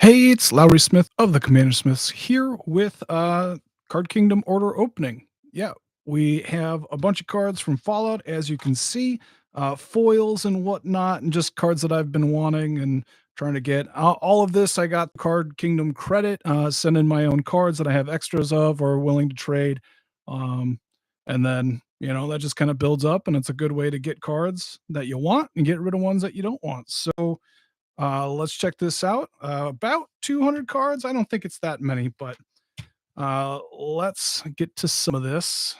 Hey, it's Lowry Smith of the Commander Smiths here with Card Kingdom order opening. Yeah, we have a bunch of cards from Fallout, as you can see, foils and whatnot, and just cards that I've been wanting and trying to get. All of this, I got Card Kingdom credit, send in my own cards that I have extras of or willing to trade. Um, and then, that just kind of builds up, and it's a good way to get cards that you want and get rid of ones that you don't want. So, let's check this out. About 200 cards. I don't think it's that many, but let's get to some of this.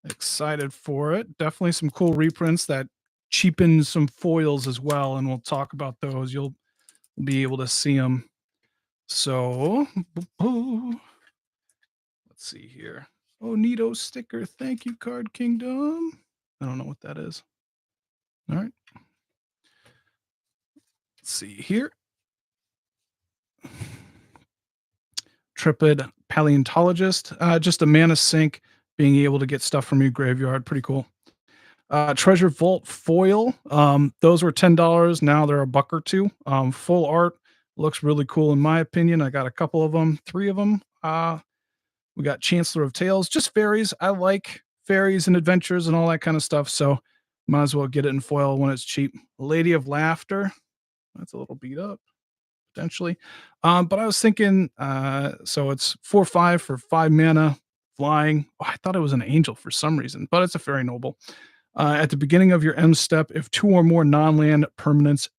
Excited for it. Definitely some cool reprints that cheapen some foils as well, and we'll talk about those. You'll be able to see them. So, let's see here. Oh, Neato sticker. Thank you, Card Kingdom. I don't know what that is. All right. Let's see here. Tripid Paleontologist, just a mana sink, being able to get stuff from your graveyard, pretty cool. Treasure Vault foil, those were $10. Now they're a buck or two. Full art looks really cool in my opinion. I got a couple of them, three of them. We got Chancellor of Tales, just fairies. I like fairies and adventures and all that kind of stuff, so might as well get it in foil when it's cheap. Lady of Laughter, that's a little beat up potentially. But I was thinking, so it's 4/5 for 5 mana, flying. Oh, I thought it was an angel for some reason, but it's a fairy noble. At the beginning of your M step, if two or more non-land permanents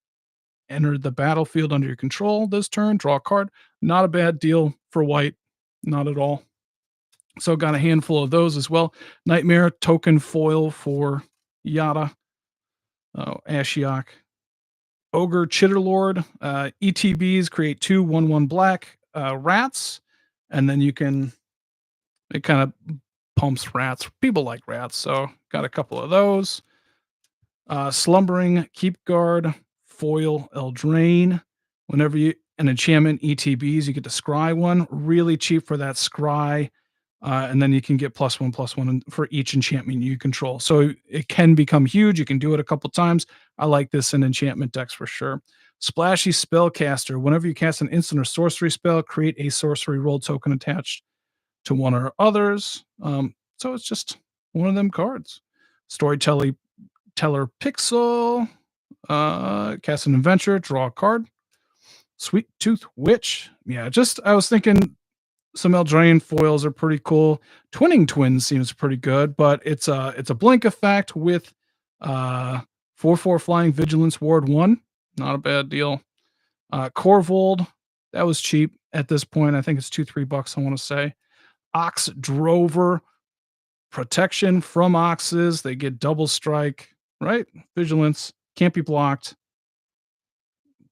enter the battlefield under your control this turn, draw a card. Not a bad deal for white, not at all. So got a handful of those as well. Nightmare token foil for Yada, Ashiok. Ogre Chitterlord, ETBs create 2/1/1 black rats, and then it kind of pumps rats. People like rats, so got a couple of those. Slumbering Keep Guard, foil Eldraine. Whenever you an enchantment ETBs, you get to scry one. Really cheap for that scry. And then you can get +1/+1 for each enchantment you control. So it can become huge. You can do it a couple times. I like this in enchantment decks for sure. Splashy Spellcaster. Whenever you cast an instant or sorcery spell, create a sorcery roll token attached to one or others. So it's just one of them cards. Storyteller Pixel. Cast an adventure, draw a card. Sweet Tooth Witch. Yeah, just I was thinking some Eldraine foils are pretty cool. Twinning Twins seems pretty good, but it's a blink effect with 4/4 flying vigilance ward 1. Not a bad deal. Corvold, that was cheap at this point. I think it's $2-3, I want to say. Ox Drover, protection from oxes. They get double strike, right? Vigilance, can't be blocked.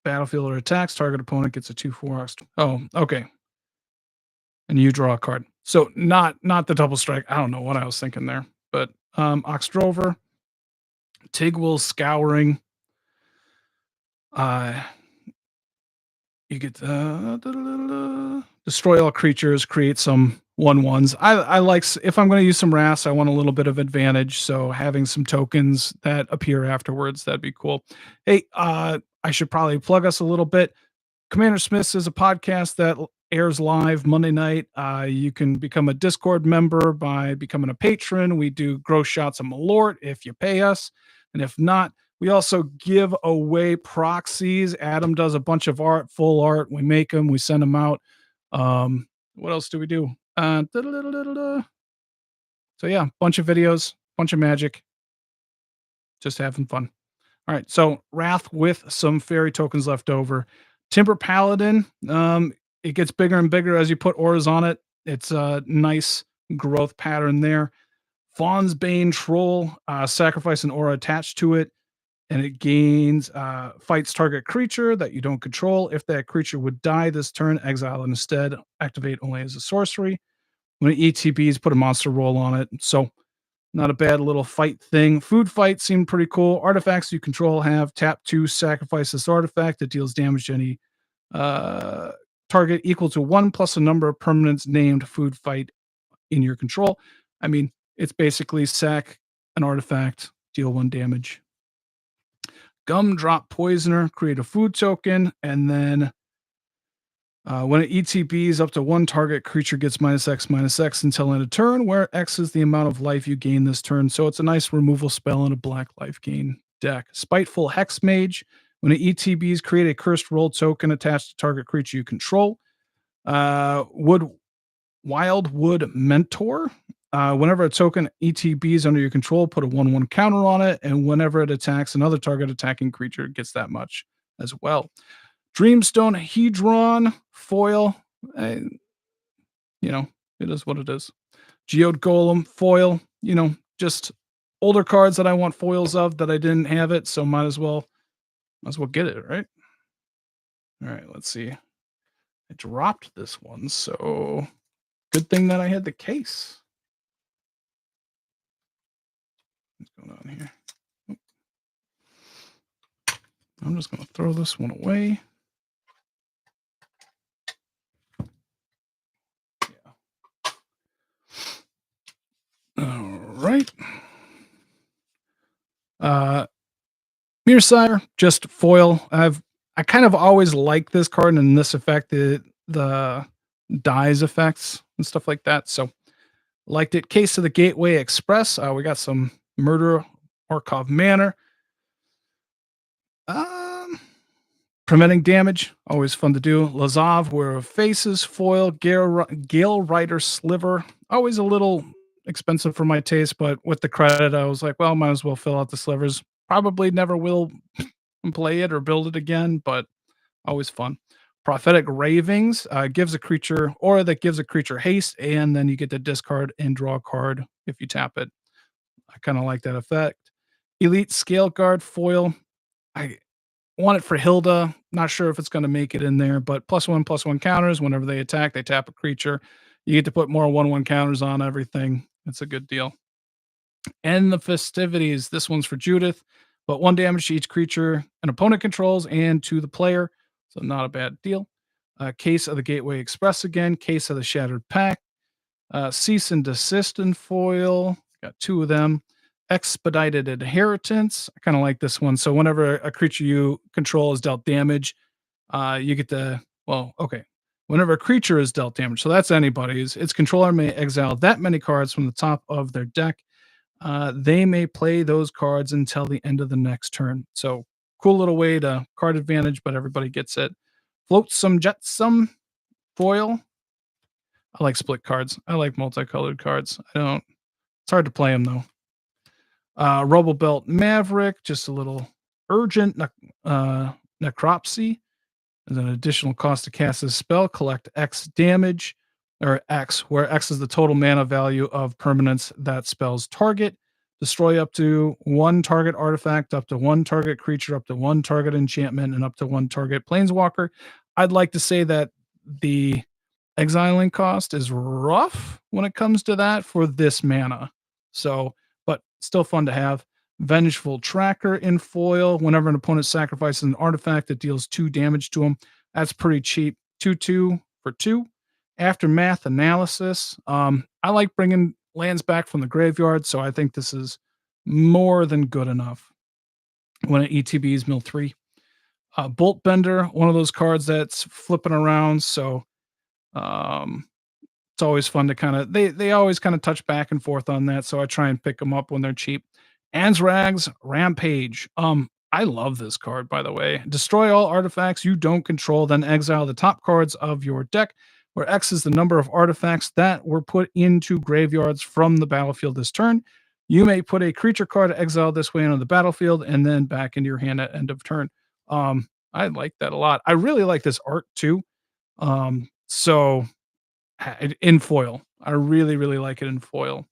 Battlefield or attacks, target opponent gets a 2/4 ox. Oh, okay. And you draw a card. So not the double strike. I don't know what I was thinking there, but Ox Drover, Tigwell Scouring. Uh, you get destroy all creatures, create some 1/1s. I like if I'm going to use some RAS, I want a little bit of advantage. So having some tokens that appear afterwards, that'd be cool. Hey, I should probably plug us a little bit. Commander Smiths is a podcast that airs live Monday night. You can become a Discord member by becoming a patron. We do gross shots of Malort if you pay us. And if not, we also give away proxies. Adam does a bunch of art, full art. We make them, we send them out. What else do we do? So yeah, bunch of videos, bunch of magic. Just having fun. All right, so Wrath with some fairy tokens left over. Timber Paladin, it gets bigger and bigger as you put auras on it. It's a nice growth pattern there. Fawn's Bane Troll, sacrifice an aura attached to it, and it gains fights target creature that you don't control. If that creature would die this turn, exile it instead. Activate only as a sorcery. When it ETBs, put a monster roll on it. So not a bad little fight thing. Food fight seemed pretty cool. Artifacts you control have tap 2, sacrifice this artifact. It deals damage to any target equal to 1 plus a number of permanents named food fight in your control. I mean, it's basically sack an artifact, deal 1 damage. Gumdrop Poisoner, create a food token, and then When it ETBs up to one target, creature gets minus X until end of turn, where X is the amount of life you gain this turn. So it's a nice removal spell in a black life gain deck. Spiteful Hex Mage. When it ETBs, create a cursed roll token attached to target creature you control. Wood Wildwood Mentor. Whenever a token ETBs under your control, put a 1/1 counter on it, and whenever it attacks another target attacking creature, it gets that much as well. Dreamstone Hedron foil. Uh, you know, it is what it is. Geode Golem foil. Just older cards that I want foils of that I didn't have it, so might as well get it, right? All right, let's see. I dropped this one, so good thing that I had the case. What's going on here? I'm just going to throw this one away. Yeah. All right. Mearsire, just foil. I kind of always like this card and this effect, the dies effects and stuff like that. So liked it. Case of the Gateway Express. We got some Murder Orkov Manor. Preventing damage, always fun to do. Lazav, Wear of Faces, foil. Gale Rider Sliver, always a little expensive for my taste, but with the credit, I was like, well, might as well fill out the slivers. Probably never will play it or build it again, but always fun. Prophetic Ravings gives a creature, aura that gives a creature haste, and then you get to discard and draw a card if you tap it. I kind of like that effect. Elite Scale Guard foil. I want it for Hilda. Not sure if it's going to make it in there, but +1/+1 counters. Whenever they attack, they tap a creature. You get to put more 1/1 counters on everything. It's a good deal. And the festivities. This one's for Judith, but 1 damage to each creature an opponent controls and to the player. So not a bad deal. Case of the Gateway Express again. Case of the Shattered Pack. Cease and Desist in foil. Got 2 of them. Expedited Inheritance. I kind of like this one. So whenever a creature you control is dealt damage, you get to, well, okay. Whenever a creature is dealt damage, so that's anybody's, its controller may exile that many cards from the top of their deck. They may play those cards until the end of the next turn. So cool little way to card advantage, but everybody gets it. Flotsam Jetsam foil. I like split cards. I like multicolored cards. It's hard to play them though. Robobelt Maverick, just a little urgent necropsy. There's an additional cost to cast this spell. Collect X damage, or X, where X is the total mana value of permanents that spells target. Destroy up to 1 target artifact, up to 1 target creature, up to 1 target enchantment, and up to 1 target planeswalker. I'd like to say that the exiling cost is rough when it comes to that for this mana. So, but still fun to have. Vengeful Tracker in foil. Whenever an opponent sacrifices an artifact that deals 2 damage to them, that's pretty cheap. 2/2 for 2. Aftermath Analysis. I like bringing lands back from the graveyard, so I think this is more than good enough. When it ETBs mill 3. Bolt Bender, one of those cards that's flipping around, so it's always fun to kind of they always kind of touch back and forth on that, so I try and pick them up when they're cheap. Anzrag's Rampage. I love this card, by the way. Destroy all artifacts you don't control, then exile the top cards of your deck, where X is the number of artifacts that were put into graveyards from the battlefield this turn. You may put a creature card exiled this way onto the battlefield and then back into your hand at end of turn. I like that a lot. I really like this art too. So in foil, I really, really like it in foil.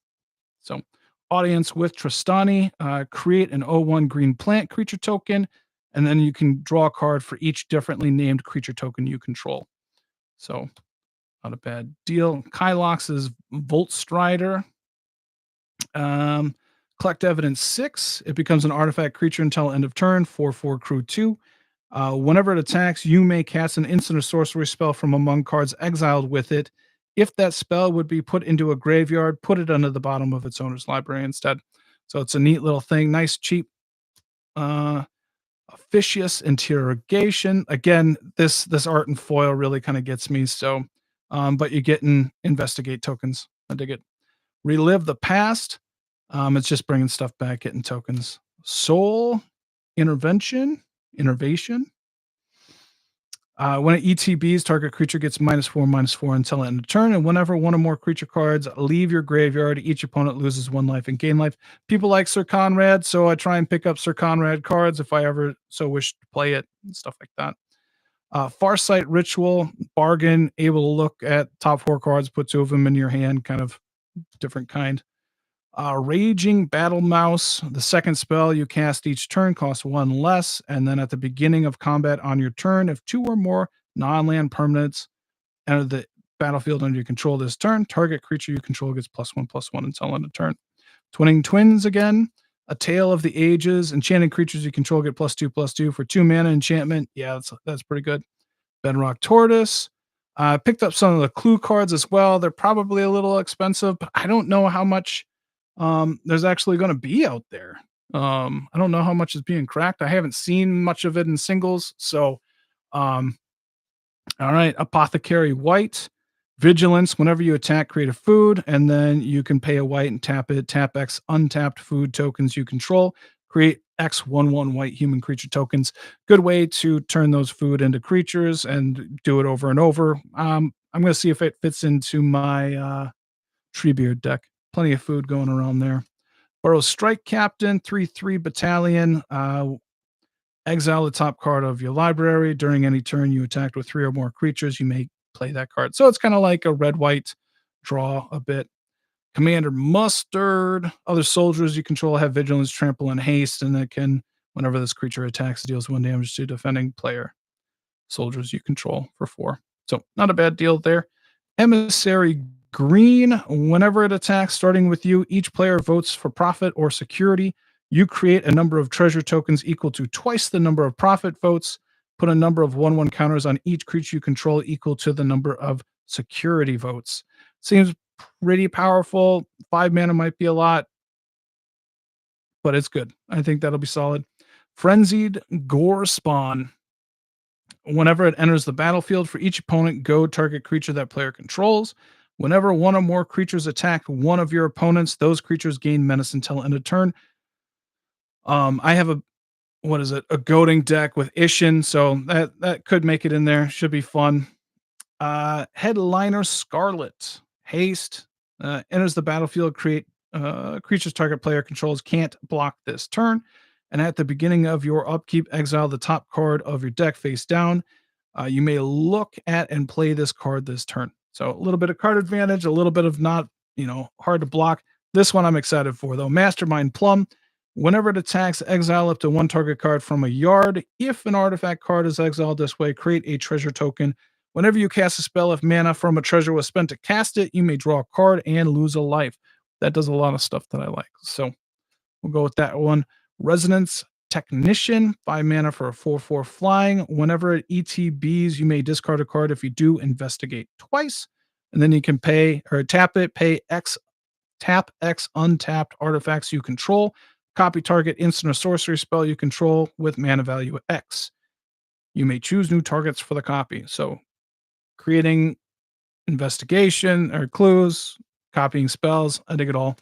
So Audience with Tristani, create an 0/1 green plant creature token, and then you can draw a card for each differently named creature token you control. So not a bad deal. Kylox's Volt Strider. Collect Evidence 6. It becomes an artifact creature until end of turn. 4/4 crew 2. Whenever it attacks, you may cast an instant or sorcery spell from among cards exiled with it. If that spell would be put into a graveyard, put it under the bottom of its owner's library instead. So it's a neat little thing. Nice, cheap Officious Interrogation. Again, this art and foil really kind of gets me. So, but you get in investigate tokens. I dig it. Relive the past. It's just bringing stuff back, getting tokens. Soul intervention, innervation. When it ETBs, target creature gets -4/-4 until end of turn, and whenever one or more creature cards leave your graveyard, each opponent loses 1 life and gain life. People like Sir Conrad, so I try and pick up Sir Conrad cards if I ever so wish to play it and stuff like that. Farsight Ritual, bargain, able to look at top 4 cards, put 2 of them in your hand, kind of different kind. Raging Battle Mouse. The second spell you cast each turn costs 1 less, and then at the beginning of combat on your turn, if 2 or more non-land permanents enter the battlefield under your control this turn, target creature you control gets +1/+1 until end of turn. Twinning Twins again. A Tale of the Ages. Enchanted creatures you control get +2/+2 for 2 mana enchantment. Yeah, that's pretty good. Bedrock Tortoise. Picked up some of the clue cards as well. They're probably a little expensive, but I don't know how much there's actually going to be out there. I don't know how much is being cracked. I haven't seen much of it in singles. So, um, all right, Apothecary White. Vigilance. Whenever you attack, create a food, and then you can pay a white and tap it. Tap X untapped food tokens you control. Create X 1/1 white human creature tokens. Good way to turn those food into creatures and do it over and over. I'm going to see if it fits into my Treebeard deck. Plenty of food going around there. Burrow Strike Captain, 3/3 Battalion. Exile the top card of your library. During any turn you attacked with 3 or more creatures, you may play that card. So it's kind of like a red-white draw a bit. Commander Mustard. Other soldiers you control have vigilance, trample, and haste, and it can, whenever this creature attacks, deals 1 damage to defending player. Soldiers you control for 4. So not a bad deal there. Emissary Green. Whenever it attacks, starting with you, each player votes for profit or security. You create a number of treasure tokens equal to twice the number of profit votes. Put a number of 1/1 counters on each creature you control equal to the number of security votes. Seems pretty powerful. 5 mana might be a lot, but it's good. I think that'll be solid. Frenzied Gore Spawn. Whenever it enters the battlefield, for each opponent, go target creature that player controls. Whenever 1 or more creatures attack one of your opponents, those creatures gain menace until end of turn. I have a what is it? A goading deck with Ishin, so that could make it in there. Should be fun. Headliner Scarlet. Haste. Enters the battlefield, create creatures target player controls can't block this turn. And at the beginning of your upkeep, exile the top card of your deck face down. You may look at and play this card this turn. So a little bit of card advantage, a little bit of not, hard to block. This one I'm excited for, though. Mastermind Plum. Whenever it attacks, exile up to 1 target card from a yard. If an artifact card is exiled this way, create a treasure token. Whenever you cast a spell, if mana from a treasure was spent to cast it, you may draw a card and lose a life. That does a lot of stuff that I like. So we'll go with that one. Resonance Technician, 5 mana for a 4/4 flying. Whenever it ETBs, you may discard a card. If you do, investigate twice. And then you can pay or tap it, pay X, tap X untapped artifacts you control. Copy target instant or sorcery spell you control with mana value X. You may choose new targets for the copy. So creating investigation or clues, copying spells, I dig it all.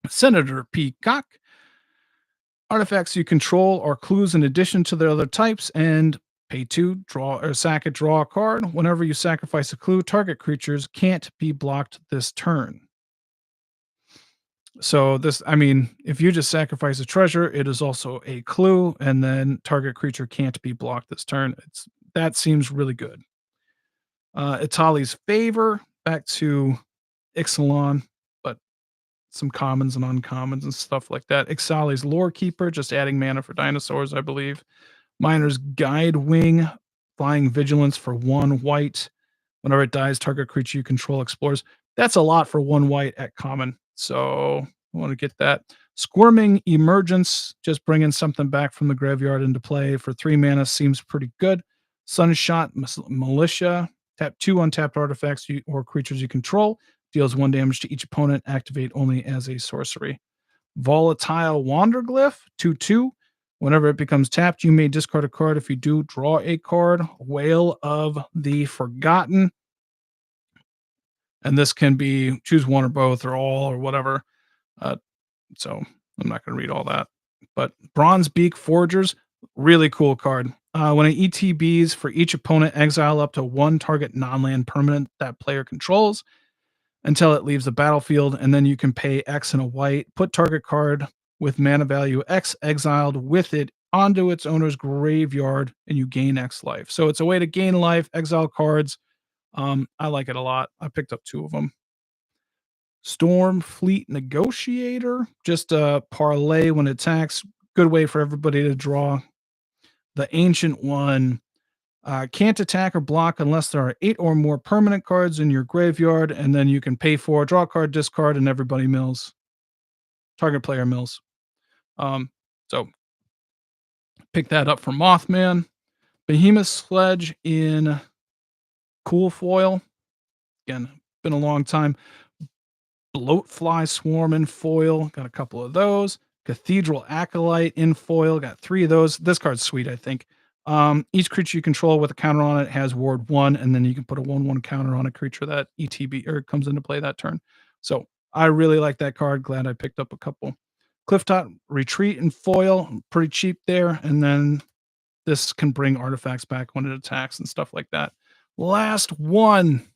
Senator Peacock. Artifacts you control are clues in addition to their other types, and pay 2, draw or sack it, draw a card. Whenever you sacrifice a clue, target creatures can't be blocked this turn. So if you just sacrifice a treasure, it is also a clue, and then target creature can't be blocked this turn. That seems really good. Itali's Favor, back to Ixalan, but some commons and uncommons and stuff like that. Ixali's Lore Keeper, just adding mana for dinosaurs, I believe. Miner's Guide Wing, flying vigilance for 1 white. Whenever it dies, target creature you control explores. That's a lot for 1 white at common, so I want to get that. Squirming Emergence, just bringing something back from the graveyard into play for 3 mana seems pretty good. Sunshot Militia, tap 2 untapped artifacts or creatures you control. Deals 1 damage to each opponent. Activate only as a sorcery. Volatile Wanderglyph, 2/2. Whenever it becomes tapped, you may discard a card. If you do, draw a card. Whale of the Forgotten. And this can be choose one or both or all or whatever. Uh, so I'm not going to read all that. But Bronze Beak Forgers, really cool card. When it ETBs for each opponent, exile up to one target non-land permanent that player controls until it leaves the battlefield, and then you can pay X and a white. Put target card with mana value X exiled with it onto its owner's graveyard, and you gain X life. So it's a way to gain life, exile cards. I like it a lot. I picked up two of them. Storm Fleet Negotiator, just a parlay when it attacks. Good way for everybody to draw. The Ancient One can't attack or block unless there are 8 or more permanent cards in your graveyard, and then you can pay for draw a card, discard, and everybody mills. Target player mills. So pick that up for Mothman. Behemoth Sledge in cool foil. Again, been a long time. Bloatfly Swarm in foil. Got a couple of those. Cathedral Acolyte in foil. Got 3 of those. This card's sweet, I think. Each creature you control with a counter on it has ward 1, and then you can put a 1/1 counter on a creature that ETB or comes into play that turn. So I really like that card. Glad I picked up a couple. Clifftop Retreat in foil. Pretty cheap there. And then this can bring artifacts back when it attacks and stuff like that. Last one.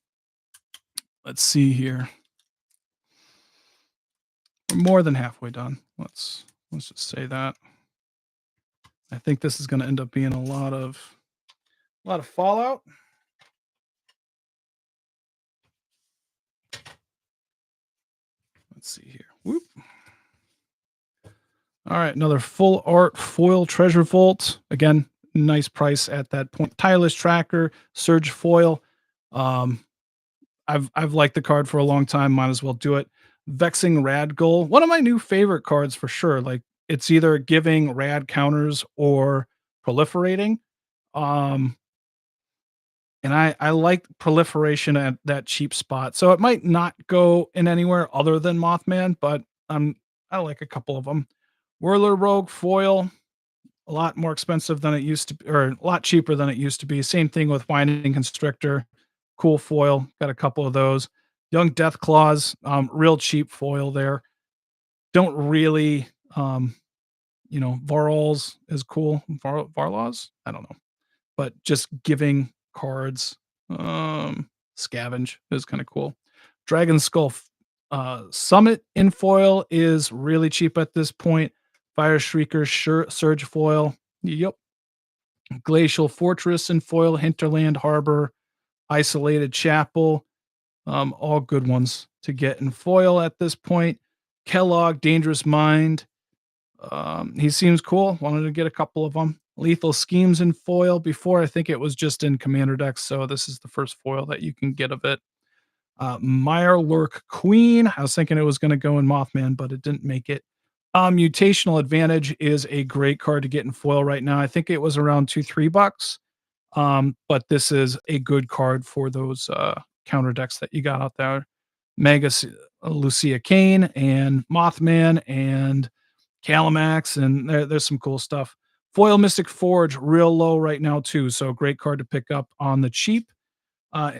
Let's see here. We're more than halfway done. Let's just say that. I think this is going to end up being a lot of Fallout. Let's see here. Whoop. All right, another full art foil treasure vault. Again, nice price at that point. Tireless Tracker, Surge foil. I've liked the card for a long time. Might as well do it. Vexing Radgull, one of my new favorite cards for sure. Like it's either giving rad counters or proliferating. Um, and I like proliferation at that cheap spot. So it might not go in anywhere other than Mothman, but I like a couple of them. Whirler Rogue foil, a lot more expensive than it used to be, or a lot cheaper than it used to be. Same thing with Winding Constrictor, cool foil. Got a couple of those. Young Death Claws, real cheap foil there. Don't really, Varls is cool. Varlaws, I don't know, but just giving cards, scavenge is kind of cool. Dragon Skull Summit in foil is really cheap at this point. Fire Shrieker Surge foil. Yep. Glacial Fortress in foil. Hinterland Harbor. Isolated Chapel. All good ones to get in foil at this point. Kellogg Dangerous Mind. He seems cool. Wanted to get a couple of them. Lethal Schemes in foil. Before, I think it was just in commander decks, so this is the first foil that you can get of it. Mirelurk Queen. I was thinking it was going to go in Mothman, but it didn't make it. Mutational Advantage is a great card to get in foil right now. I think it was around $2-3. But this is a good card for those counter decks that you got out there. Mega Lucia Kane and Mothman and Calamax, and there's some cool stuff. Foil Mystic Forge, real low right now too, so great card to pick up on the cheap.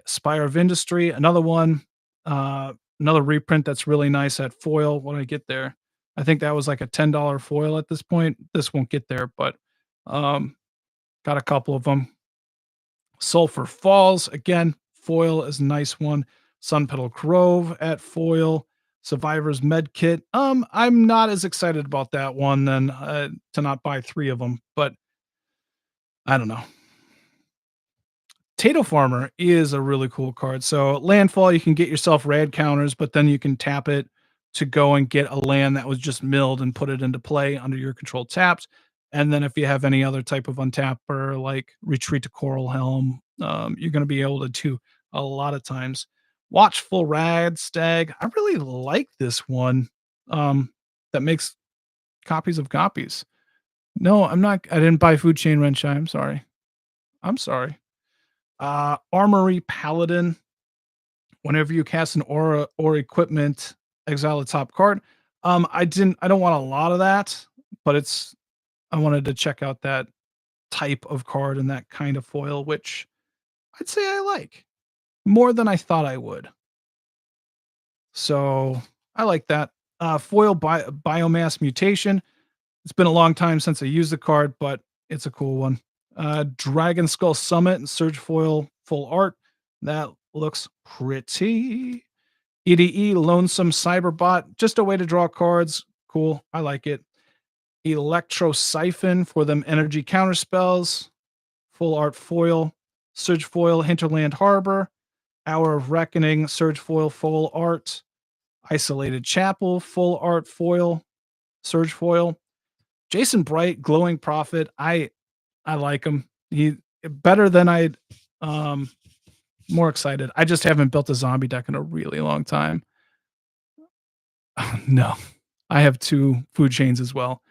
Spire of Industry, another one, another reprint that's really nice at foil. What did I get there? I think that was like a $10 foil at this point. This won't get there, but got a couple of them. Sulphur Falls, again, foil is a nice one. Sunpetal Grove at foil. Survivor's Med Kit. I'm not as excited about that one than to not buy 3 of them, but I don't know. Tato Farmer is a really cool card. So landfall, you can get yourself rad counters, but then you can tap it to go and get a land that was just milled and put it into play under your control taps. And then if you have any other type of untapper like Retreat to Coral Helm, you're going to be able to do a lot of times. Watchful Rad Stag. I really like this one. That makes copies of copies. No, I'm not. I didn't buy Food Chain Renshai. I'm sorry. I'm sorry. Armory Paladin. Whenever you cast an aura or equipment, exile a top card. I don't want a lot of that, but it's I wanted to check out that type of card and that kind of foil, which I'd say I like more than I thought I would. So I like that. Foil biomass mutation. It's been a long time since I used the card, but it's a cool one. Dragon Skull Summit and Surge Foil full art. That looks pretty. EDE Lonesome Cyberbot. Just a way to draw cards. Cool. I like it. Electro Siphon for them energy counter spells. Full art foil. Surge Foil Hinterland Harbor. Hour of Reckoning. Surge Foil full art. Isolated Chapel. Full art foil. Surge Foil. Jason Bright, Glowing Prophet. I like him. He better than I'd um more excited. I just haven't built a zombie deck in a really long time. No. I have 2 food chains as well.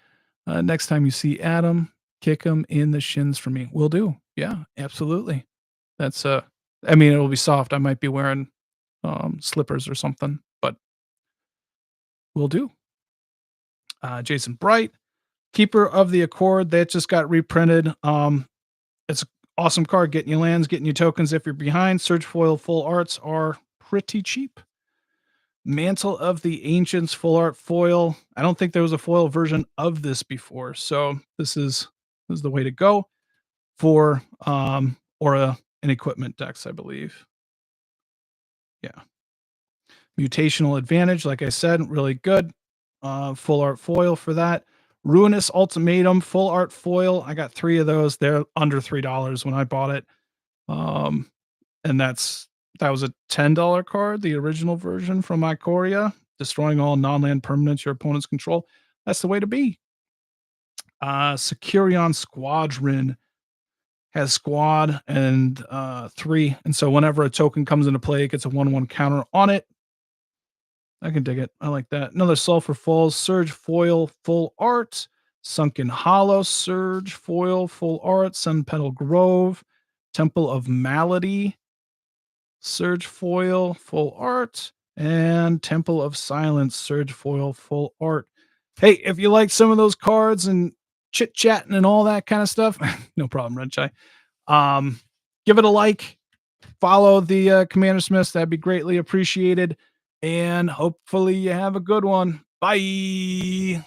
Next time you see Adam, kick him in the shins for me. Will do. Yeah, absolutely. That's I mean, it'll be soft. I might be wearing slippers or something, but will do. Jason Bright, Keeper of the Accord, that just got reprinted. It's an awesome card, getting you lands, getting you tokens if you're behind. Surge Foil full arts are pretty cheap. Mantle of the Ancients full art foil. I don't think there was a foil version of this before, so this is the way to go for Aura and equipment decks, I believe. Yeah. Mutational Advantage, like I said, really good. Full art foil for that. Ruinous Ultimatum, full art foil. I got 3 of those. They're under $3 when I bought it. Um, and that was a $10 card, the original version from Ikoria, destroying all non-land permanents your opponents control. That's the way to be. Securion Squadron has squad and 3. And so whenever a token comes into play, it gets a 1/1 counter on it. I can dig it. I like that. Another Sulphur Falls, Surge Foil, full art. Sunken Hollow, Surge Foil, full art. Sun Petal Grove, Temple of Malady, Surge Foil, full art. And Temple of Silence, Surge Foil, full art. Hey, if you like some of those cards and chit chatting and all that kind of stuff, no problem, Red Chai. Give it a like, follow the Commander Smiths. That'd be greatly appreciated. And hopefully you have a good one. Bye.